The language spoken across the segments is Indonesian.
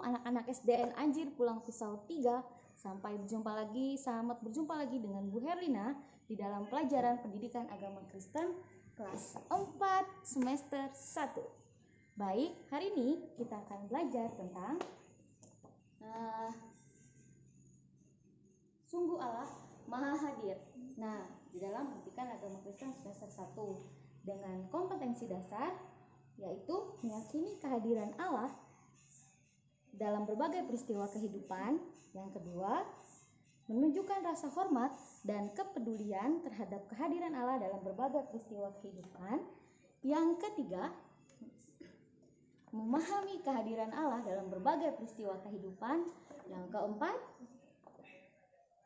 anak-anak SDN Anjir Pulang Pisau 3. Sampai berjumpa lagi dengan Bu Herlina di dalam pelajaran Pendidikan Agama Kristen kelas 4 semester 1. Baik, hari ini kita akan belajar tentang sungguh Allah Maha Hadir. Nah, di dalam Pendidikan Agama Kristen semester 1 dengan kompetensi dasar yaitu meyakini kehadiran Allah dalam berbagai peristiwa kehidupan. Yang kedua, menunjukkan rasa hormat dan kepedulian terhadap kehadiran Allah dalam berbagai peristiwa kehidupan. Yang ketiga, memahami kehadiran Allah dalam berbagai peristiwa kehidupan. Yang keempat,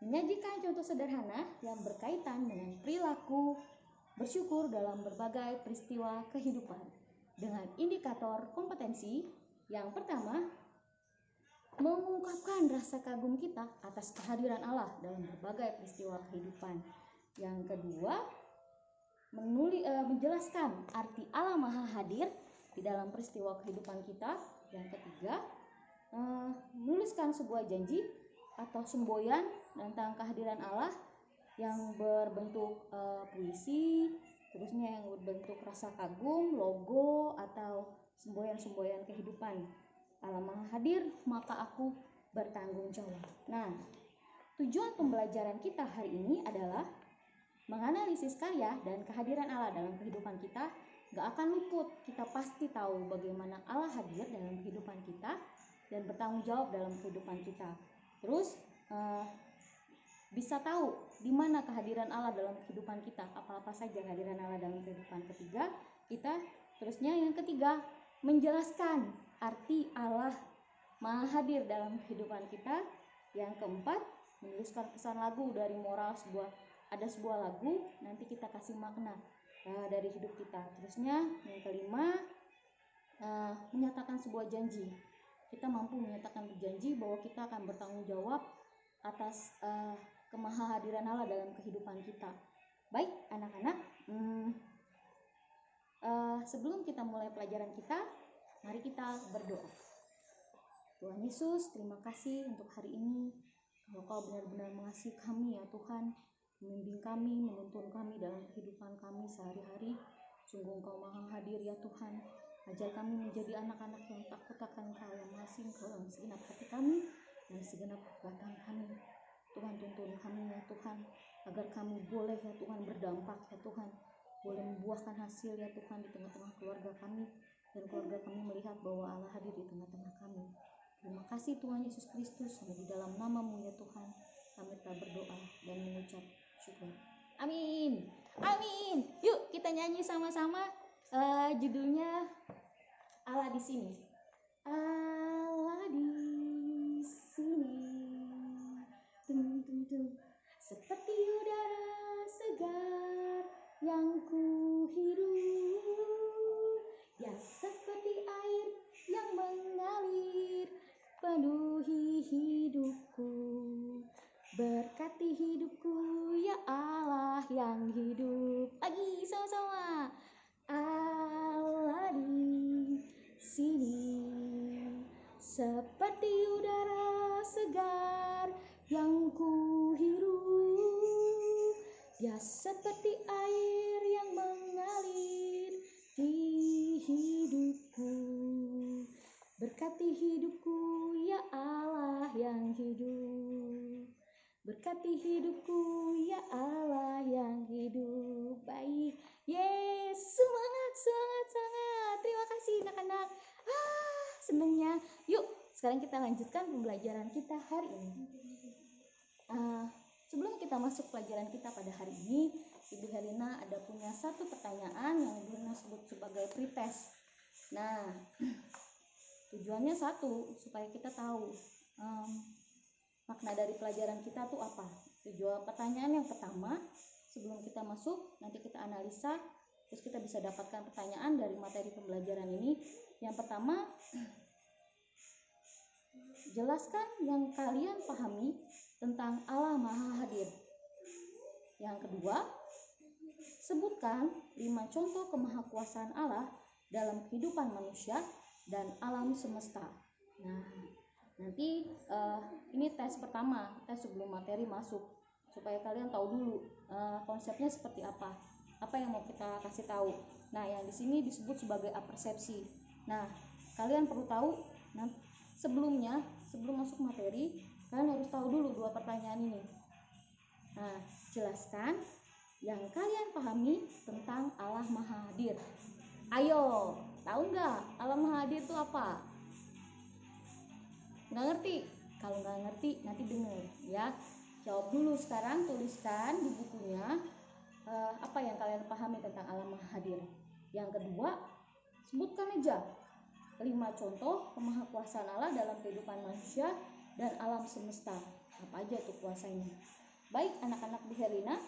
menyajikan contoh sederhana yang berkaitan dengan perilaku bersyukur dalam berbagai peristiwa kehidupan dengan indikator kompetensi. Yang pertama, mengungkapkan rasa kagum kita atas kehadiran Allah dalam berbagai peristiwa kehidupan. Yang kedua, menjelaskan arti Allah Maha Hadir di dalam peristiwa kehidupan kita. Yang ketiga, menuliskan sebuah janji atau semboyan tentang kehadiran Allah yang berbentuk puisi, terusnya yang berbentuk rasa kagum, logo, atau semboyan-semboyan kehidupan. Allah Maha Hadir, maka aku bertanggung jawab. Nah, tujuan pembelajaran kita hari ini adalah menganalisis karya dan kehadiran Allah dalam kehidupan kita. Gak akan luput, kita pasti tahu bagaimana Allah hadir dalam kehidupan kita dan bertanggung jawab dalam kehidupan kita. Terus bisa tahu di mana kehadiran Allah dalam kehidupan kita, apa-apa saja kehadiran Allah dalam kehidupan kita. Terusnya yang ketiga, menjelaskan arti Allah Maha Hadir dalam kehidupan kita. Yang keempat, menuliskan pesan lagu dari moral ada sebuah lagu, nanti kita kasih makna dari hidup kita. Terusnya yang kelima, menyatakan sebuah janji. Kita mampu menyatakan berjanji bahwa kita akan bertanggung jawab atas kemahahadiran Allah dalam kehidupan kita. Baik anak-anak, sebelum kita mulai pelajaran kita, mari kita berdoa. Tuhan Yesus, terima kasih untuk hari ini. Kalau Kau benar-benar mengasihi kami ya Tuhan, membimbing kami, menuntun kami dalam kehidupan kami sehari-hari. Sungguh Engkau Maha Hadir ya Tuhan. Ajar kami menjadi anak-anak yang takut akan Kau, yang mengasihi Engkau dalam segenap hati kami dan segenap kekuatan kami. Tuhan, tuntun kami ya Tuhan, agar kami boleh ya Tuhan berdampak ya Tuhan, boleh membuahkan hasil ya Tuhan di tengah-tengah keluarga kami, dan keluarga kami melihat bahwa Allah hadir di tengah-tengah kami. Terima kasih Tuhan Yesus Kristus, hanya di dalam nama-Mu ya Tuhan kami telah berdoa dan mengucap syukur. Amin. Amin. Yuk kita nyanyi sama-sama. Judulnya Allah di sini. Allah di sini. Tung tung tung. Seperti udara segar yang ku hirup, ya seperti air yang mengalir penuhi hidupku. Berkati hidupku ya Allah yang hidup. Lagi sama-sama. Allah di sini. Seperti udara segar yang ku hirup, ya seperti air yang mengalir di hidupku. Berkati hidupku ya Allah yang hidup. Berkati hidupku ya Allah yang hidup. Baik. Yes, semangat. Terima kasih anak-anak. Senangnya. Yuk, sekarang kita lanjutkan pembelajaran kita hari ini. Sebelum kita masuk pelajaran kita pada hari ini, Ibu Herlina ada punya satu pertanyaan yang Ibu Herlina sebut sebagai pretest. Nah, tujuannya satu, supaya kita tahu makna dari pelajaran kita tuh apa. Tujuan pertanyaan yang pertama, sebelum kita masuk, nanti kita analisa, terus kita bisa dapatkan pertanyaan dari materi pembelajaran ini. Yang pertama, jelaskan yang kalian pahami tentang Allah Maha Hadir. Yang kedua, sebutkan 5 contoh kemahakuasaan Allah dalam kehidupan manusia dan alam semesta. Nah, Nanti ini tes pertama, tes sebelum materi masuk, supaya kalian tahu dulu konsepnya seperti apa yang mau kita kasih tahu. Nah, yang di sini disebut sebagai apersepsi. Nah, kalian perlu tahu, nah, sebelum masuk materi, kalian harus tahu dulu 2 pertanyaan ini. Nah, jelaskan yang kalian pahami tentang Allah Maha Hadir. Ayo, tahu nggak Allah Maha Hadir itu apa? Nggak ngerti? Kalau nggak ngerti nanti dengar ya. Jawab dulu sekarang, tuliskan di bukunya apa yang kalian pahami tentang Allah Maha Hadir. Yang kedua, sebutkan aja 5 contoh kemahakuasaan Allah dalam kehidupan manusia dan alam semesta. Apa aja tuh kuasanya? Baik anak-anak Bu Herlina,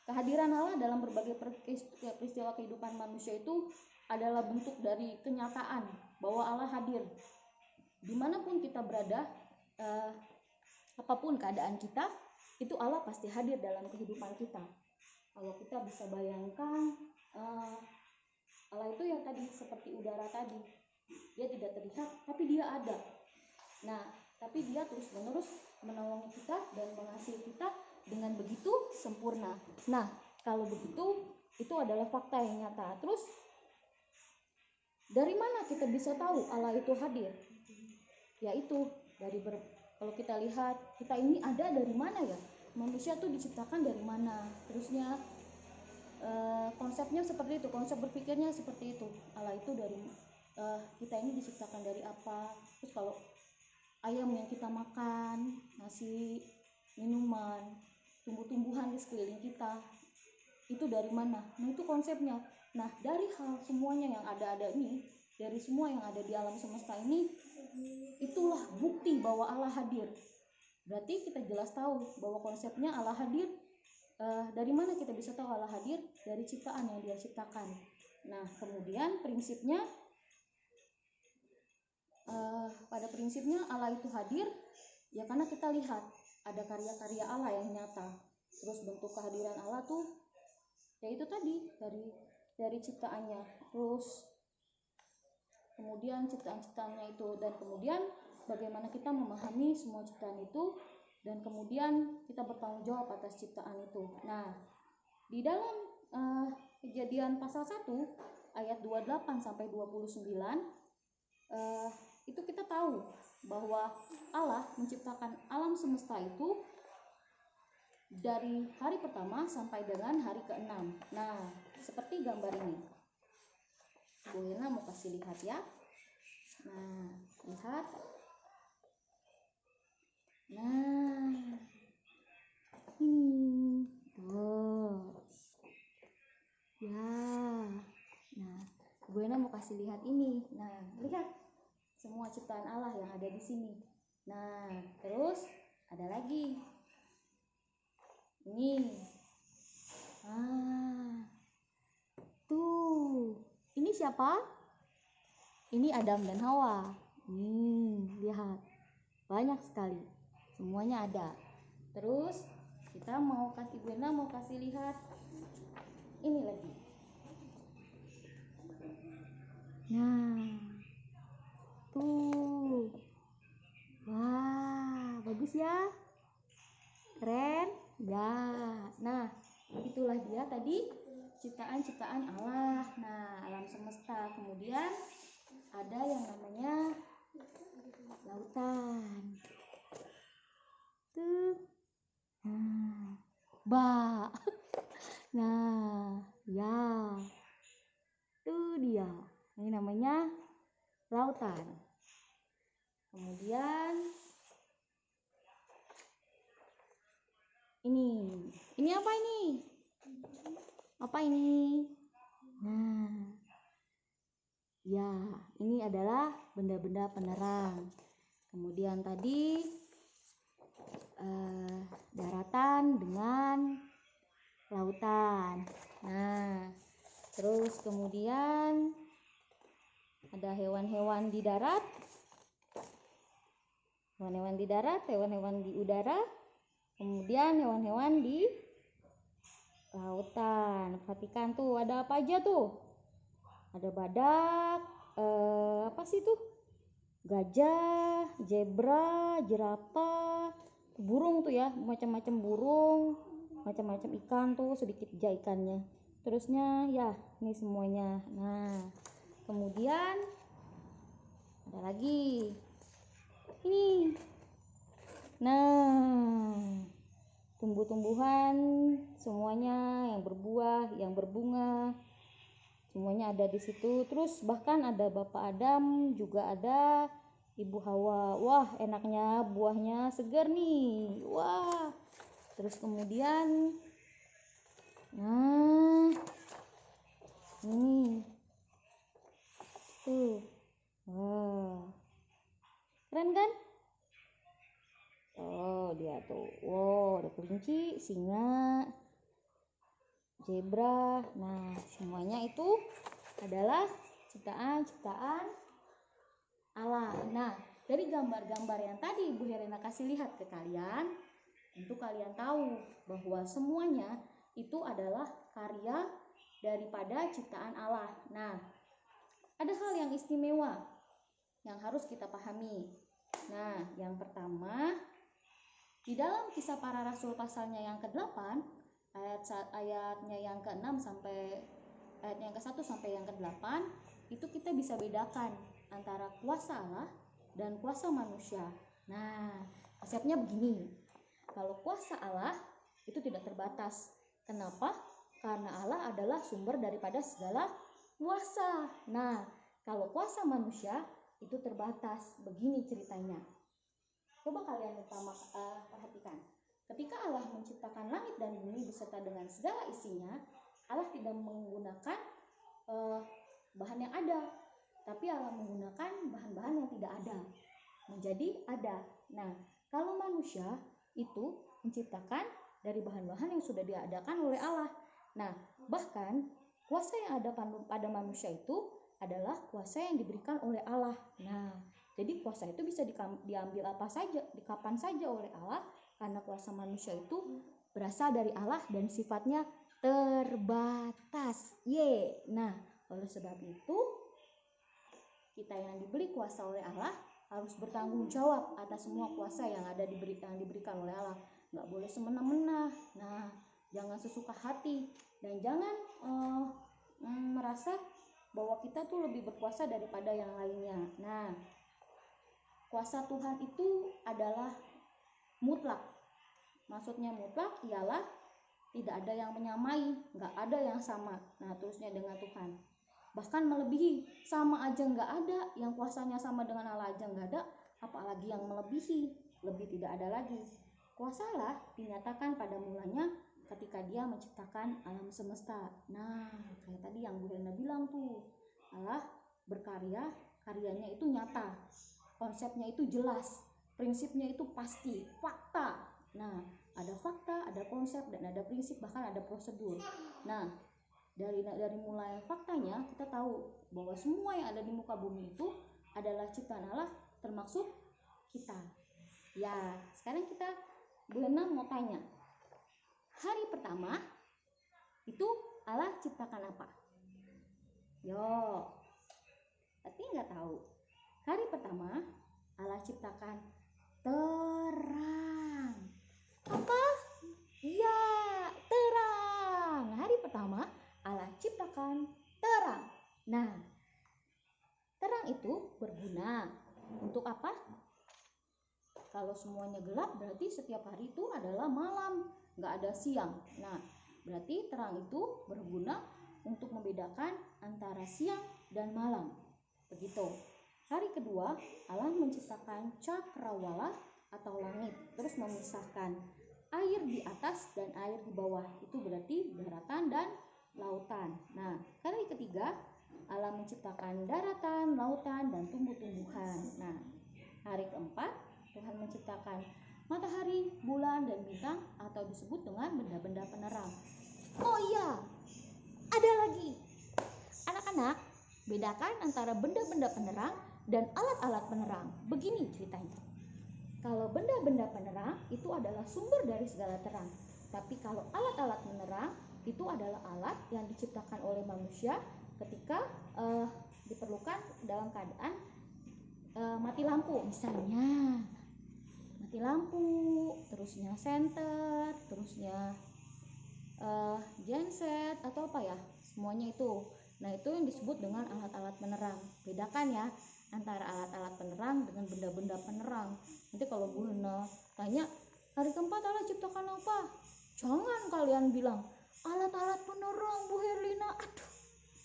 kehadiran Allah dalam berbagai peristiwa kehidupan manusia itu adalah bentuk dari kenyataan bahwa Allah hadir. Dimanapun kita berada, apapun keadaan kita, itu Allah pasti hadir dalam kehidupan kita. Kalau kita bisa bayangkan, Allah itu yang tadi seperti udara tadi, dia tidak terlihat tapi dia ada. Nah, tapi dia terus-menerus menolong kita dan mengasihi kita dengan begitu sempurna. Nah, kalau begitu, itu adalah fakta yang nyata. Terus, dari mana kita bisa tahu Allah itu hadir? Yaitu kalau kita lihat, kita ini ada dari mana ya? Manusia tuh diciptakan dari mana? Terusnya konsepnya seperti itu, konsep berpikirnya seperti itu. Allah itu dari kita ini diciptakan dari apa? Terus kalau ayam yang kita makan, nasi, minuman, tumbuh-tumbuhan di sekeliling kita, itu dari mana? Nah, itu konsepnya. Nah, dari hal semuanya yang ada ini, dari semua yang ada di alam semesta ini, itulah bukti bahwa Allah hadir. Berarti kita jelas tahu bahwa konsepnya Allah hadir. Dari mana kita bisa tahu Allah hadir? Dari ciptaan yang dia ciptakan. Nah, kemudian prinsipnya, pada prinsipnya Allah itu hadir ya karena kita lihat ada karya-karya Allah yang nyata. Terus bentuk kehadiran Allah tuh ya itu tadi dari ciptaannya. Terus kemudian ciptaan-ciptaannya itu, dan kemudian bagaimana kita memahami semua ciptaan itu, dan kemudian kita bertanggung jawab atas ciptaan itu. Nah, di dalam Kejadian pasal 1 ayat 28 sampai 29 itu kita tahu bahwa Allah menciptakan alam semesta itu dari hari pertama sampai dengan hari ke-6. Nah, seperti gambar ini. Bu Hena mau kasih lihat ya. Nah, lihat. Nah, ini tuh ya. Nah, Bu Hena mau kasih lihat ini. Nah, lihat semua ciptaan Allah yang ada di sini. Nah, terus ada lagi ini. Tuh, ini siapa? Ini Adam dan Hawa. Lihat, banyak sekali, semuanya ada. Terus kita mau kasih, Bu Ena mau kasih lihat ini lagi. Nah, tuh, wah, bagus ya, keren ya. Nah, itulah dia tadi ciptaan-ciptaan Allah. Nah, alam semesta. Kemudian ada yang namanya lautan. Tuh. Nah, nah, ya. Tuh dia. Ini namanya lautan. Kemudian ini apa ini? Apa ini? Nah, ya, ini adalah benda-benda penerang. Kemudian tadi daratan dengan lautan. Nah, terus kemudian ada hewan-hewan di darat, hewan-hewan di udara, kemudian hewan-hewan di lautan. Perhatikan tuh, ada apa aja tuh? Ada badak, apa sih tuh? gajah, zebra, jerapah, burung tuh ya, macam-macam burung, macam-macam ikan tuh, sedikit aja ikannya. Terusnya ya, ini semuanya. Nah, kemudian ada lagi ini. Nah, tumbuh-tumbuhan semuanya yang berbuah, yang berbunga, semuanya ada di situ. Terus bahkan ada Bapak Adam, juga ada Ibu Hawa. Wah, enaknya buahnya segar nih. Wah. Terus kemudian nah, ini tuh. Wah. Keren kan? Oh, dia tuh. Wow, ada kelinci, singa, zebra. Nah, semuanya itu adalah ciptaan-ciptaan Allah. Nah, dari gambar-gambar yang tadi Ibu Herena kasih lihat ke kalian, tentu kalian tahu bahwa semuanya itu adalah karya daripada ciptaan Allah. Nah, ada hal yang istimewa yang harus kita pahami. Nah, yang pertama, di dalam Kisah Para Rasul pasalnya yang ke-8, ayatnya yang ke-6 sampai ayatnya yang ke-1 sampai yang ke-8, itu kita bisa bedakan antara kuasa Allah dan kuasa manusia. Nah, konsepnya begini. Kalau kuasa Allah itu tidak terbatas. Kenapa? Karena Allah adalah sumber daripada segala kuasa. Nah, kalau kuasa manusia itu terbatas. Begini ceritanya. Coba kalian perhatikan. Ketika Allah menciptakan langit dan bumi beserta dengan segala isinya, Allah tidak menggunakan bahan yang ada, tapi Allah menggunakan bahan-bahan yang tidak ada menjadi ada. Nah, kalau manusia itu menciptakan dari bahan-bahan yang sudah diadakan oleh Allah. Nah, bahkan kuasa yang ada pada manusia itu adalah kuasa yang diberikan oleh Allah. Nah, jadi kuasa itu bisa diambil apa saja, di kapan saja oleh Allah, karena kuasa manusia itu berasal dari Allah dan sifatnya terbatas. Nah, oleh sebab itu kita yang diberi kuasa oleh Allah harus bertanggung jawab atas semua kuasa yang diberikan oleh Allah. Nggak boleh semena-mena. Nah, jangan sesuka hati dan jangan merasa bahwa kita tuh lebih berkuasa daripada yang lainnya. Nah, kuasa Tuhan itu adalah mutlak. Maksudnya mutlak ialah tidak ada yang menyamai, nggak ada yang sama. Nah, terusnya dengan Tuhan. Bahkan melebihi, sama aja nggak ada, yang kuasanya sama dengan Allah aja nggak ada, apalagi yang melebihi, lebih tidak ada lagi. Kuasa Allah dinyatakan pada mulanya ketika Dia menciptakan alam semesta. Nah, kayak tadi yang Bu Helena bilang tuh, Allah berkarya, karyanya itu nyata, konsepnya itu jelas, prinsipnya itu pasti, fakta. Nah, ada fakta, ada konsep, dan ada prinsip, bahkan ada prosedur. Nah, dari mulai faktanya kita tahu bahwa semua yang ada di muka bumi itu adalah ciptaan Allah, termasuk kita. Ya, sekarang kita Bu Helena mau tanya, hari pertama itu Allah ciptakan apa? Yo, tapi nggak tahu. Hari pertama Allah ciptakan terang. Apa? Iya, terang. Hari pertama Allah ciptakan terang. Nah, terang itu berguna untuk apa? Kalau semuanya gelap berarti setiap hari itu adalah malam, nggak ada siang. Nah, berarti terang itu berguna untuk membedakan antara siang dan malam. Begitu. Hari kedua, Allah menciptakan cakrawala atau langit, terus memisahkan air di atas dan air di bawah. Itu berarti daratan dan lautan. Nah, hari ketiga, Allah menciptakan daratan, lautan, dan tumbuh-tumbuhan. Nah, hari keempat, Tuhan menciptakan matahari, bulan, dan bintang atau disebut dengan benda-benda penerang. Oh iya, ada lagi. Anak-anak, bedakan antara benda-benda penerang dan alat-alat penerang. Begini ceritanya. Kalau benda-benda penerang itu adalah sumber dari segala terang. Tapi kalau alat-alat penerang itu adalah alat yang diciptakan oleh manusia ketika diperlukan dalam keadaan mati lampu misalnya, mati lampu, terusnya senter, terusnya genset atau apa ya, semuanya itu. Nah, itu yang disebut dengan alat-alat penerang. Bedakan ya antara alat-alat penerang dengan benda-benda penerang. Nanti kalau Bu Hena tanya, hari keempat Allah ciptakan apa? Jangan kalian bilang alat-alat penerang Bu Herlina. Aduh,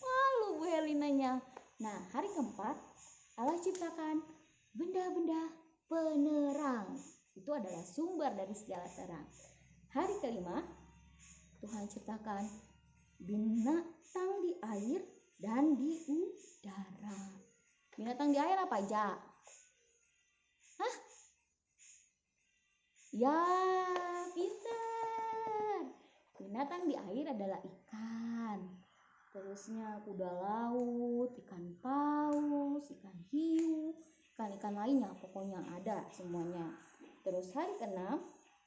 malu Bu Herlinanya. Nah, hari keempat Allah ciptakan benda-benda penerang. Itu adalah sumber dari segala terang. Hari kelima Tuhan ciptakan binatang di air dan di udara. Binatang di air apa aja? Hah? Ya, pintar. Binatang di air adalah ikan. Terusnya kuda laut, ikan paus, ikan hiu, ikan-ikan lainnya, pokoknya ada semuanya. Terus hari ke-6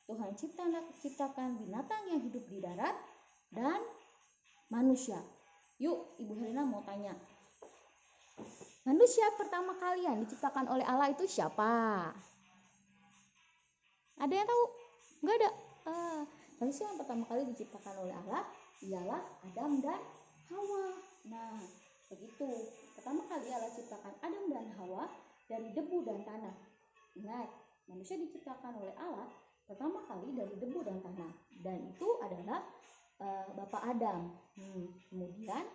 Tuhan ciptakan binatang yang hidup di darat dan manusia. Yuk, Ibu Herlina mau tanya. Manusia pertama kali yang diciptakan oleh Allah itu siapa? Ada yang tahu? Enggak ada. Manusia yang pertama kali diciptakan oleh Allah ialah Adam dan Hawa. Nah, begitu. Pertama kali Allah ciptakan Adam dan Hawa dari debu dan tanah. Ingat, manusia diciptakan oleh Allah pertama kali dari debu dan tanah, dan itu adalah Bapak Adam. Kemudian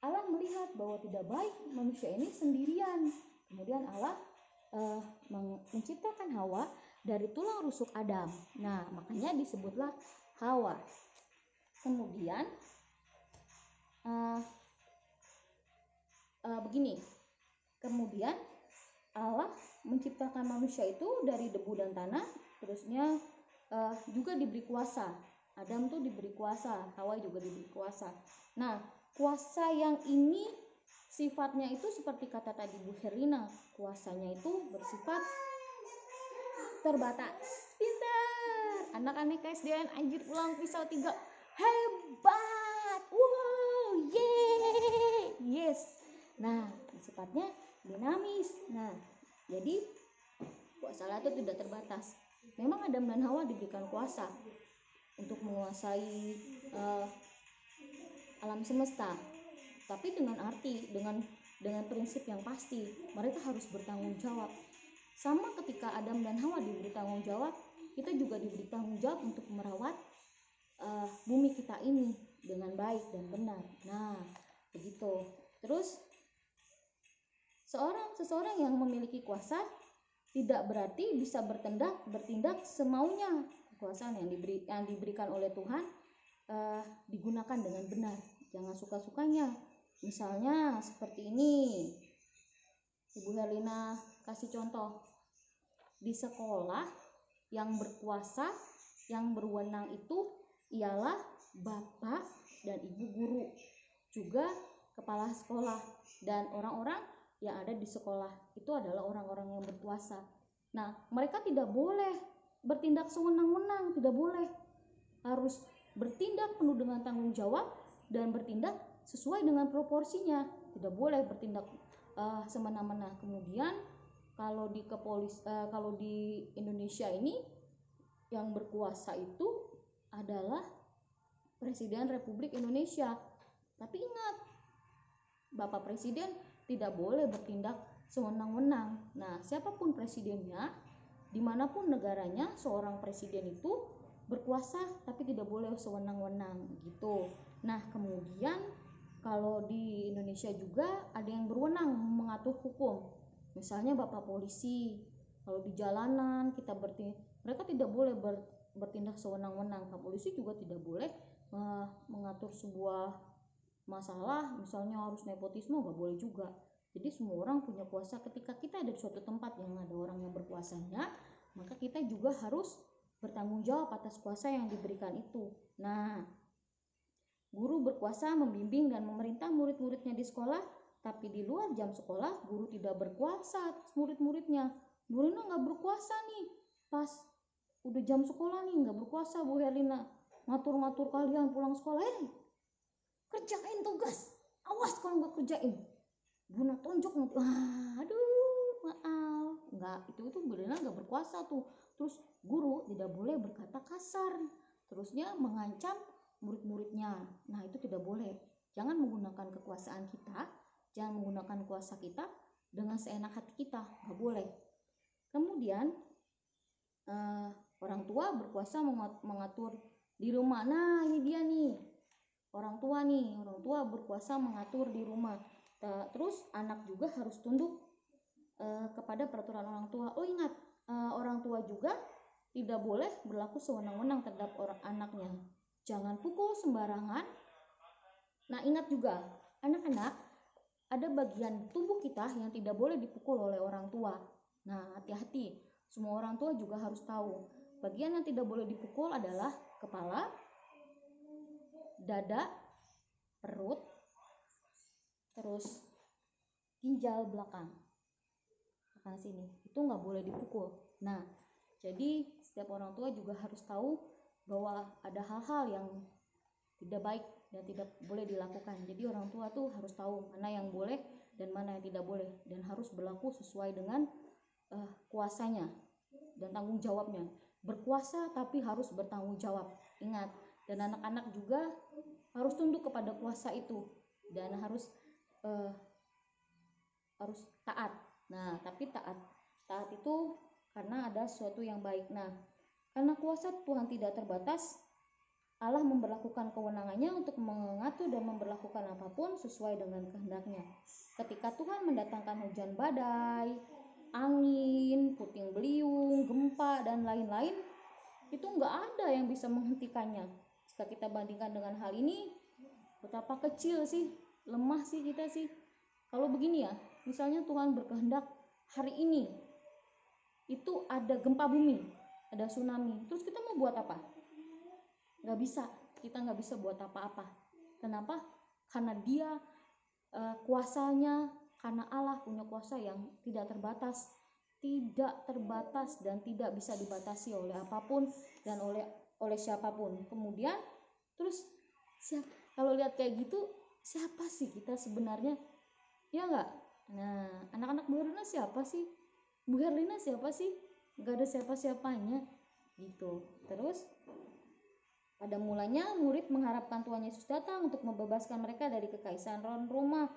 Allah melihat bahwa tidak baik manusia ini sendirian. Kemudian Allah menciptakan Hawa dari tulang rusuk Adam. Nah, makanya disebutlah Hawa. Kemudian begini. Kemudian Allah menciptakan manusia itu dari debu dan tanah. Terusnya juga diberi kuasa. Adam tuh diberi kuasa, Hawa juga diberi kuasa. Nah, kuasa yang ini sifatnya itu seperti kata tadi Bu Herlina, kuasanya itu bersifat terbatas. Pintar. Anak-anak KSDN anjir pulang pisau 3. Hebat. Wow, yeay. Yes. Nah, sifatnya dinamis. Nah, jadi kuasa Allah itu tidak terbatas. Memang Adam dan Hawa diberikan kuasa untuk menguasai alam semesta, tapi dengan arti, dengan prinsip yang pasti, mereka harus bertanggung jawab. Sama ketika Adam dan Hawa diberi tanggung jawab, kita juga diberi tanggung jawab untuk merawat bumi kita ini dengan baik dan benar. Nah, begitu. Terus seseorang yang memiliki kuasa tidak berarti bisa bertindak semaunya. Kekuasaan yang diberikan oleh Tuhan digunakan dengan benar. Jangan suka-sukanya. Misalnya seperti ini. Ibu Herlina kasih contoh. Di sekolah yang berkuasa, yang berwenang itu ialah Bapak dan Ibu guru, juga kepala sekolah, dan orang-orang yang ada di sekolah itu adalah orang-orang yang berkuasa. Nah, mereka tidak boleh bertindak sewenang-wenang, tidak boleh. Harus bertindak penuh dengan tanggung jawab dan bertindak sesuai dengan proporsinya. Tidak boleh bertindak semena-mena. Kemudian kalau di Indonesia ini yang berkuasa itu adalah Presiden Republik Indonesia. Tapi ingat, Bapak Presiden tidak boleh bertindak sewenang-wenang. Nah, siapapun presidennya, dimanapun negaranya, seorang presiden itu berkuasa tapi tidak boleh sewenang-wenang gitu. Nah, kemudian kalau di Indonesia juga ada yang berwenang mengatur hukum. Misalnya Bapak Polisi, kalau di jalanan kita mereka tidak boleh bertindak sewenang-wenang. Pak Polisi juga tidak boleh mengatur sebuah masalah, misalnya harus nepotisme, nggak boleh juga. Jadi semua orang punya kuasa. Ketika kita ada di suatu tempat yang ada orang yang berkuasanya, maka kita juga harus bertanggung jawab atas kuasa yang diberikan itu. Nah, guru berkuasa membimbing dan memerintah murid-muridnya di sekolah, tapi di luar jam sekolah guru tidak berkuasa atas murid-muridnya. Bu Herlina nggak berkuasa nih, pas udah jam sekolah nih nggak berkuasa Bu Herlina, ngatur-ngatur kalian pulang sekolah, kerjain tugas, awas kalau nggak kerjain, Bunda tonjok nanti. Aduh, berkata itu Bu Herlina nggak berkuasa tuh. Terus guru tidak boleh berkata kasar, terusnya mengancam murid-muridnya. Nah itu tidak boleh. Jangan menggunakan kekuasaan kita, jangan menggunakan kuasa kita dengan seenak hati kita, nggak boleh. Kemudian orang tua berkuasa mengatur di rumah. Nah ini dia nih, orang tua berkuasa mengatur di rumah. Terus anak juga harus tunduk kepada peraturan orang tua. Oh ingat, orang tua juga tidak boleh berlaku sewenang-wenang terhadap anaknya. Jangan pukul sembarangan. Nah ingat juga, anak-anak, ada bagian tubuh kita yang tidak boleh dipukul oleh orang tua. Nah hati-hati, semua orang tua juga harus tahu. Bagian yang tidak boleh dipukul adalah kepala, dada, perut, terus ginjal belakang sini, itu nggak boleh dipukul. Nah jadi setiap orang tua juga harus tahu bahwa ada hal-hal yang tidak baik dan tidak boleh dilakukan. Jadi orang tua tuh harus tahu mana yang boleh dan mana yang tidak boleh, dan harus berlaku sesuai dengan kuasanya dan tanggung jawabnya. Berkuasa tapi harus bertanggung jawab, ingat. Dan anak-anak juga harus tunduk kepada kuasa itu dan harus taat. Nah tapi taat itu karena ada sesuatu yang baik. Nah karena kuasa Tuhan tidak terbatas, Allah memberlakukan kewenangannya untuk mengatur dan memberlakukan apapun sesuai dengan kehendaknya. Ketika Tuhan mendatangkan hujan badai, angin, puting beliung, gempa, dan lain-lain, itu nggak ada yang bisa menghentikannya. Jika kita bandingkan dengan hal ini, betapa kecil sih, lemah sih kita sih. Kalau begini ya, misalnya Tuhan berkehendak hari ini itu ada gempa bumi, ada tsunami, terus kita mau buat apa? Nggak bisa, kita nggak bisa buat apa-apa. Kenapa? Karena dia kuasanya, karena Allah punya kuasa yang tidak terbatas dan tidak bisa dibatasi oleh apapun dan oleh siapapun. Kemudian terus kalau lihat kayak gitu, siapa sih kita sebenarnya? Ya nggak? Nah anak-anak Bu Herlina siapa sih? Bu Herlina siapa sih? Nggak ada siapa-siapanya gitu. Terus pada mulanya murid mengharapkan Tuhan Yesus datang untuk membebaskan mereka dari kekaisaran Roma,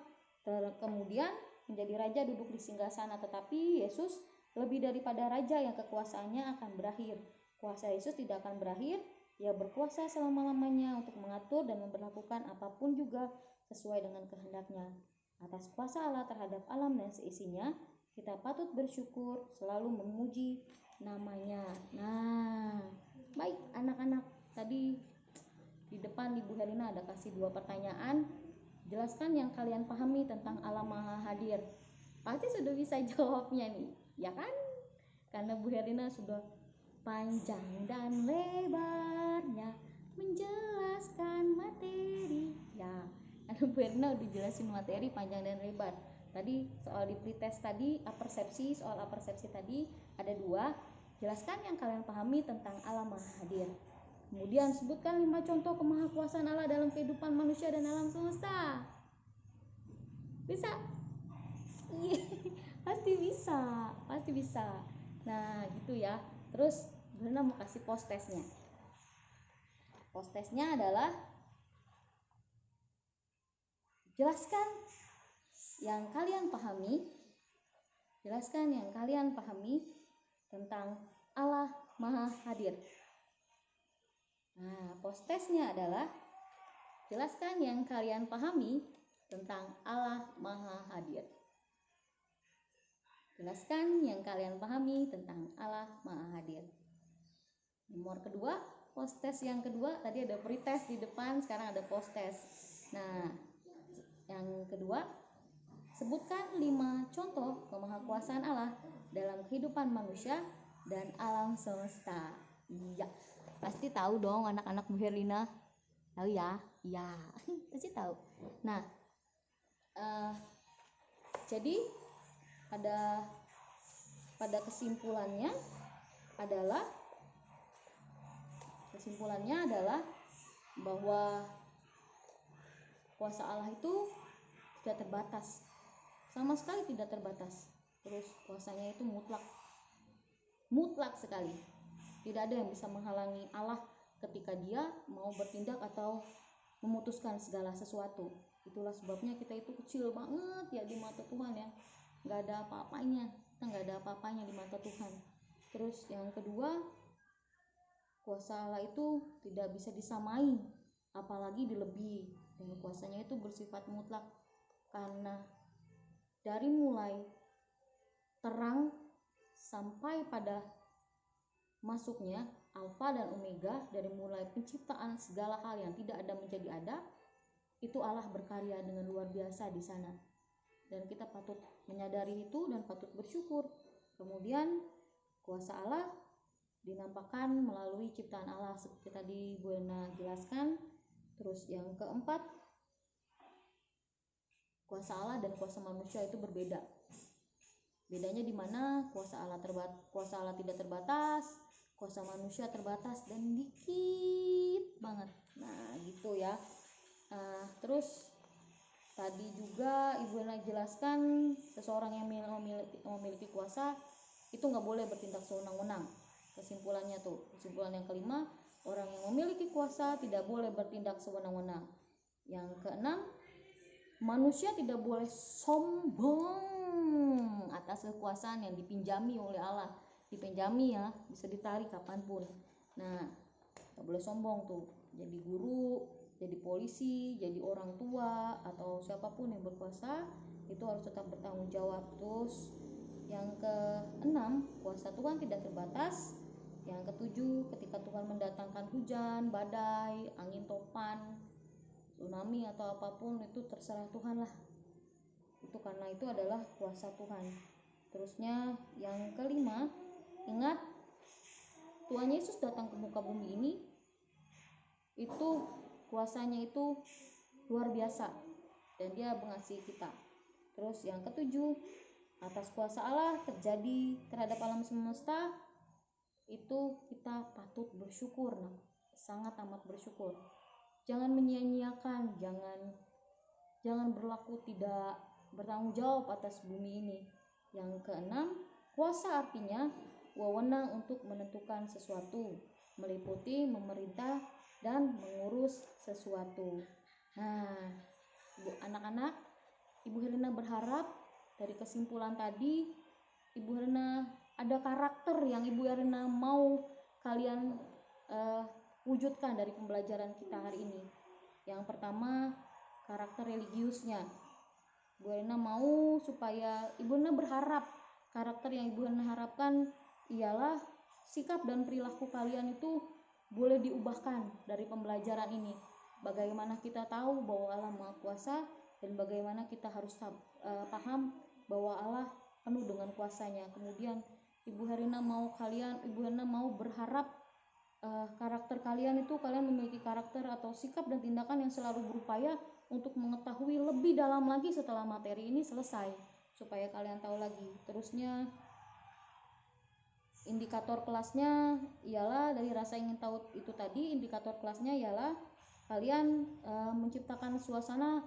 kemudian menjadi raja duduk di singgasana. Tetapi Yesus lebih daripada raja yang kekuasaannya akan berakhir. Kuasa Yesus tidak akan berakhir. Ia berkuasa selama-lamanya untuk mengatur dan memberlakukan apapun juga sesuai dengan kehendaknya. Atas kuasa Allah terhadap alam dan seisinya, kita patut bersyukur, selalu memuji namanya. Nah, baik anak-anak, tadi di depan Ibu Herlina ada kasih 2 pertanyaan. Jelaskan yang kalian pahami tentang Allah Maha Hadir. Pasti sudah bisa jawabnya nih, ya kan? Karena Bu Herlina sudah panjang dan lebarnya menjelaskan materi. Ya, karena Bu Herlina udah jelasin materi panjang dan lebar. Tadi soal di pretest tadi, soal apersepsi tadi ada 2. Jelaskan yang kalian pahami tentang Allah Maha Hadir. Kemudian sebutkan 5 contoh kemahakuasaan Allah dalam kehidupan manusia dan alam semesta. Bisa? Iya, pasti bisa. Nah, gitu ya. Terus Brenda mau kasih post testnya. Post testnya adalah jelaskan yang kalian pahami tentang Allah Maha Hadir. Nah, post testnya adalah jelaskan yang kalian pahami tentang Allah Maha Hadir. Jelaskan yang kalian pahami tentang Allah Maha Hadir. Nomor kedua, post test yang kedua, tadi ada pretest di depan, sekarang ada post test. Nah, yang kedua, sebutkan 5 contoh kemahakuasaan Allah dalam kehidupan manusia dan alam semesta. Iya. Pasti tahu dong anak-anak Bu Herlina. Tahu ya? Iya, pasti tahu. Nah, jadi pada kesimpulannya adalah bahwa kuasa Allah itu tidak terbatas. Sama sekali tidak terbatas. Terus kuasanya itu mutlak. mutlak sekali. Tidak ada yang bisa menghalangi Allah ketika dia mau bertindak atau memutuskan segala sesuatu. Itulah sebabnya kita itu kecil banget ya di mata Tuhan ya, nggak ada apa-apanya, kita nggak ada apa-apanya di mata Tuhan. Terus yang kedua, kuasa Allah itu tidak bisa disamai, apalagi dilebihi, dan kuasanya itu bersifat mutlak, karena dari mulai terang sampai pada masuknya Alfa dan Omega, dari mulai penciptaan segala hal yang tidak ada menjadi ada, itu Allah berkarya dengan luar biasa di sana. Dan kita patut menyadari itu dan patut bersyukur. Kemudian kuasa Allah dinampakkan melalui ciptaan Allah seperti tadi Bu Ena jelaskan. Terus yang keempat, kuasa Allah dan kuasa manusia itu berbeda. Bedanya di mana kuasa Allah tidak terbatas, kuasa manusia terbatas dan dikit banget. Nah, gitu ya. Terus tadi juga Ibu Ena jelaskan, seseorang yang memiliki kuasa itu nggak boleh bertindak sewenang-wenang. Kesimpulan yang kelima, orang yang memiliki kuasa tidak boleh bertindak sewenang-wenang. Yang keenam, manusia tidak boleh sombong atas kekuasaan yang dipinjami oleh Allah. Dipinjami ya, bisa ditarik kapanpun. Nah, nggak boleh sombong tuh. Jadi guru, jadi polisi, jadi orang tua, atau siapapun yang berkuasa itu harus tetap bertanggung jawab. Terus yang keenam, kuasa Tuhan tidak terbatas. Yang ketujuh, ketika Tuhan mendatangkan hujan, badai, angin topan, tsunami atau apapun, itu terserah Tuhan lah. Itu karena itu adalah kuasa Tuhan. Terusnya yang kelima, ingat Tuhan Yesus datang ke muka bumi ini, itu kuasanya itu luar biasa dan dia mengasihi kita. Terus yang ketujuh, atas kuasa Allah terjadi terhadap alam semesta, itu kita patut bersyukur, sangat amat bersyukur. Jangan menyia-nyiakan, jangan berlaku tidak bertanggung jawab atas bumi ini. Yang keenam, kuasa artinya wewenang untuk menentukan sesuatu, meliputi memerintah dan mengurus sesuatu. Nah, anak-anak, Ibu Herlina berharap dari kesimpulan tadi, Ibu Herlina ada karakter yang Ibu Herlina mau kalian wujudkan dari pembelajaran kita hari ini. Yang pertama, karakter religiusnya. Ibu Herlina mau supaya Ibu Herlina berharap karakter yang Ibu Herlina harapkan ialah sikap dan perilaku kalian itu boleh diubahkan dari pembelajaran ini. Bagaimana kita tahu bahwa Allah Maha Kuasa dan bagaimana kita harus paham bahwa Allah penuh dengan kuasanya. Kemudian Ibu Herlina mau berharap karakter kalian itu, kalian memiliki karakter atau sikap dan tindakan yang selalu berupaya untuk mengetahui lebih dalam lagi setelah materi ini selesai, supaya kalian tahu lagi. Terusnya indikator kelasnya ialah dari rasa ingin tahu itu tadi, indikator kelasnya ialah kalian menciptakan suasana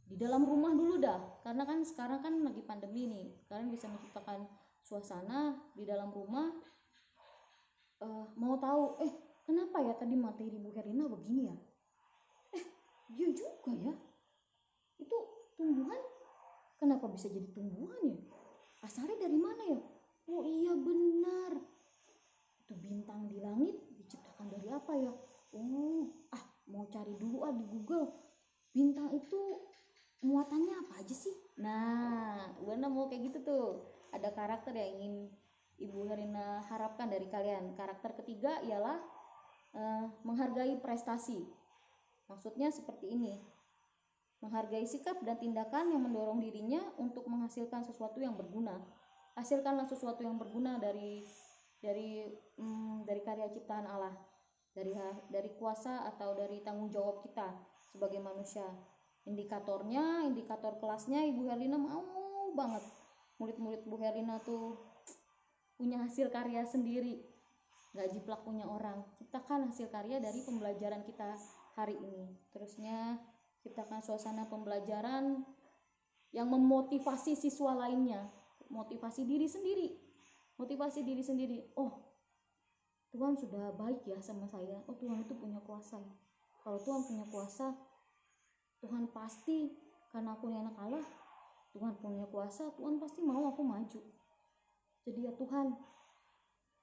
di dalam rumah dulu dah, karena kan sekarang kan lagi pandemi nih. Kalian bisa menciptakan suasana di dalam rumah. Mau tahu kenapa ya tadi materi Bu Herlina begini ya, iya juga ya, itu tumbuhan kenapa bisa jadi tumbuhan ya, asalnya dari mana ya, oh iya benar, itu bintang di langit diciptakan dari apa ya, mau cari dulu di Google, bintang itu muatannya apa aja sih. Nah, Buana mau kayak gitu tuh, ada karakter yang ingin Ibu Herlina harapkan dari kalian. Karakter ketiga ialah menghargai prestasi. Maksudnya seperti ini, menghargai sikap dan tindakan yang mendorong dirinya untuk menghasilkan sesuatu yang berguna. Hasilkanlah sesuatu yang berguna dari karya ciptaan Allah, dari kuasa atau dari tanggung jawab kita sebagai manusia. Indikator kelasnya Ibu Herlina mau banget murid-murid Bu Herlina tuh punya hasil karya sendiri, gak jiplak punya orang. Ciptakan hasil karya dari pembelajaran kita hari ini. Terusnya ciptakan suasana pembelajaran yang memotivasi siswa lainnya, motivasi diri sendiri. motivasi diri sendiri. Oh, Tuhan sudah baik ya sama saya. Oh, Tuhan itu punya kuasa. Kalau Tuhan punya kuasa, Tuhan pasti, karena aku ini anak Allah, Tuhan punya kuasa, Tuhan pasti mau aku maju. Jadi ya Tuhan,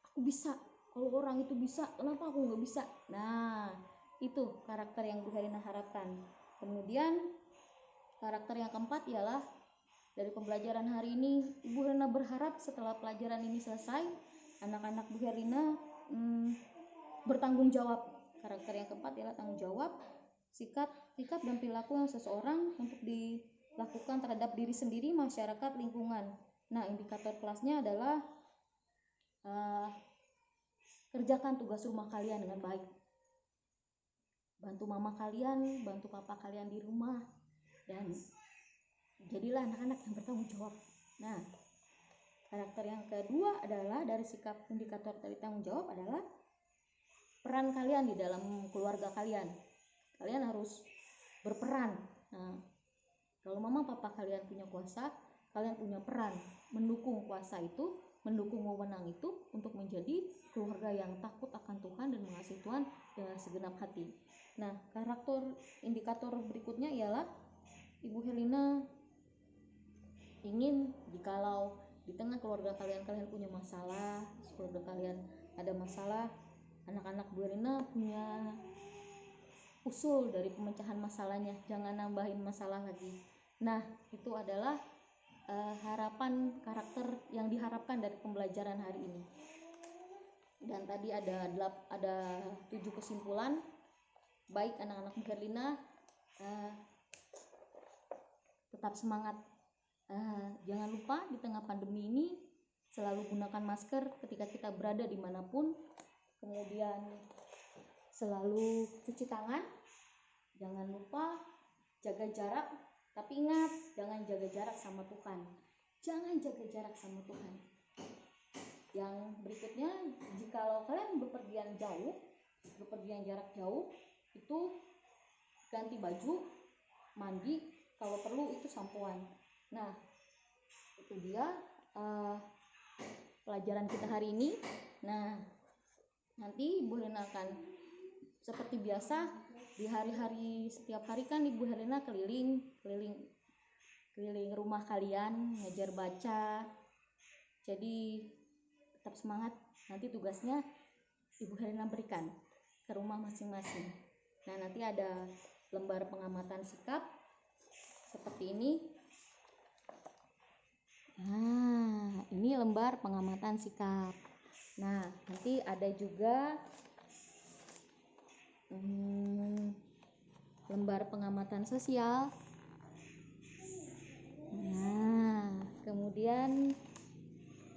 aku bisa. Kalau orang itu bisa, kenapa aku nggak bisa? Nah, itu karakter yang Bu Herina harapkan. Kemudian karakter yang keempat ialah dari pembelajaran hari ini, Ibu Herina berharap setelah pelajaran ini selesai, anak-anak Bu Herina bertanggung jawab. Karakter yang keempat ialah tanggung jawab, sikap dan perilaku yang seseorang untuk dilakukan terhadap diri sendiri, masyarakat, lingkungan. Nah, indikator kelasnya adalah kerjakan tugas rumah kalian dengan baik. Bantu mama kalian, bantu papa kalian di rumah, dan jadilah anak-anak yang bertanggung jawab. Nah, karakter yang kedua adalah dari sikap indikator dari tanggung jawab adalah peran kalian di dalam keluarga kalian. Kalian harus berperan. Nah, kalau mama papa kalian punya kuasa, kalian punya peran mendukung kuasa itu, mendukung wewenang itu untuk menjadi keluarga yang takut akan Tuhan dan mengasihi Tuhan dengan segenap hati. Nah, karakter indikator berikutnya ialah Ibu Herlina ingin jikalau di tengah keluarga kalian punya masalah, keluarga kalian ada masalah, anak-anak Bu Herlina punya usul dari pemecahan masalahnya, jangan nambahin masalah lagi. Nah, itu adalah harapan karakter yang diharapkan dari pembelajaran hari ini. Dan tadi ada 7 kesimpulan. Baik anak-anak Bu Herlina, tetap semangat. Jangan lupa di tengah pandemi ini selalu gunakan masker ketika kita berada dimanapun. Kemudian selalu cuci tangan. Jangan lupa jaga jarak. Tapi ingat, jangan jaga jarak sama Tuhan. Jangan jaga jarak sama Tuhan. Yang berikutnya, jikalau kalian bepergian jarak jauh, itu ganti baju, mandi, kalau perlu itu sampoan. Nah, itu dia pelajaran kita hari ini. Nah, nanti Ibu Herlina akan seperti biasa di hari-hari setiap hari kan Ibu Herlina keliling rumah kalian ngajar baca. Jadi tetap semangat. Nanti tugasnya Ibu Herlina berikan ke rumah masing-masing. Nah, nanti ada lembar pengamatan sikap seperti ini. Nah, ini lembar pengamatan sikap. Nah, nanti ada juga lembar pengamatan sosial. Nah, kemudian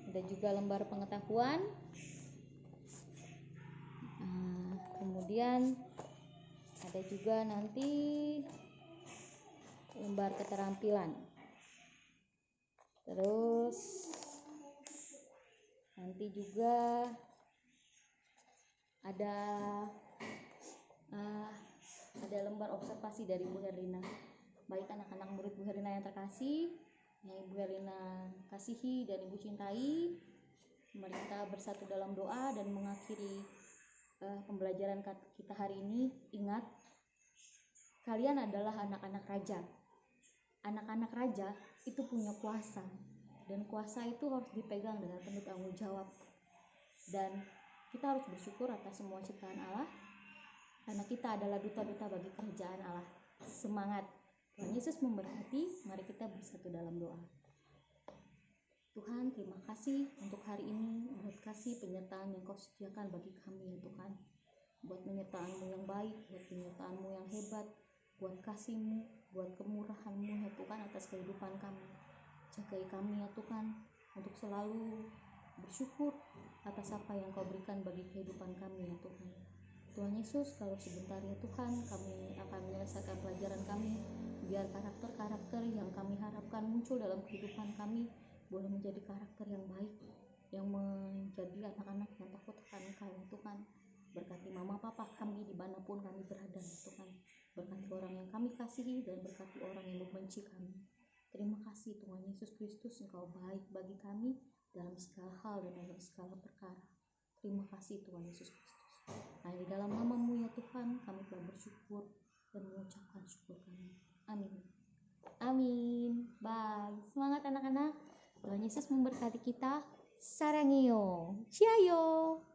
ada juga lembar pengetahuan. Nah, kemudian ada juga nanti lembar keterampilan. Terus nanti juga ada lembar observasi dari Bu Herlina. Baik anak-anak murid Bu Herlina yang terkasih, yang Ibu Herlina kasihi dan Ibu cintai, mari kita bersatu dalam doa dan mengakhiri pembelajaran kita hari ini. Ingat, kalian adalah anak-anak raja. Anak-anak raja itu punya kuasa, dan kuasa itu harus dipegang dengan penuh tanggung jawab. Dan kita harus bersyukur atas semua ciptaan Allah, karena kita adalah duta-duta bagi kerajaan Allah. Semangat! Tuhan Yesus memberkati. Mari kita bersatu dalam doa. Tuhan, terima kasih untuk hari ini, buat kasih penyertaan yang Kau sediakan bagi kami ya Tuhan. Buat penyertaan-Mu yang baik, buat penyertaan-Mu yang hebat, buat kasih-Mu, buat kemurahan-Mu ya Tuhan atas kehidupan kami. Jagai kami ya Tuhan, untuk selalu bersyukur atas apa yang Kau berikan bagi kehidupan kami ya Tuhan. Tuhan Yesus, kalau sebentar ya Tuhan, kami akan menyelesaikan pelajaran kami. Biar karakter-karakter yang kami harapkan muncul dalam kehidupan kami boleh menjadi karakter yang baik, yang menjadi anak-anak yang takut akan Engkau ya Tuhan. Berkati mama papa kami dimanapun kami berada ya Tuhan. Berkati orang yang kami kasihi dan berkati orang yang membenci kami. Terima kasih Tuhan Yesus Kristus, Engkau baik bagi kami. dalam segala hal dan dalam segala perkara. Terima kasih Tuhan Yesus Kristus. Hanya di dalam nama-Mu ya Tuhan kami telah bersyukur dan mengucapkan syukur kami. Amin. Amin. Bye. Semangat anak-anak. Tuhan Yesus memberkati kita. Sarangyo. Ciao.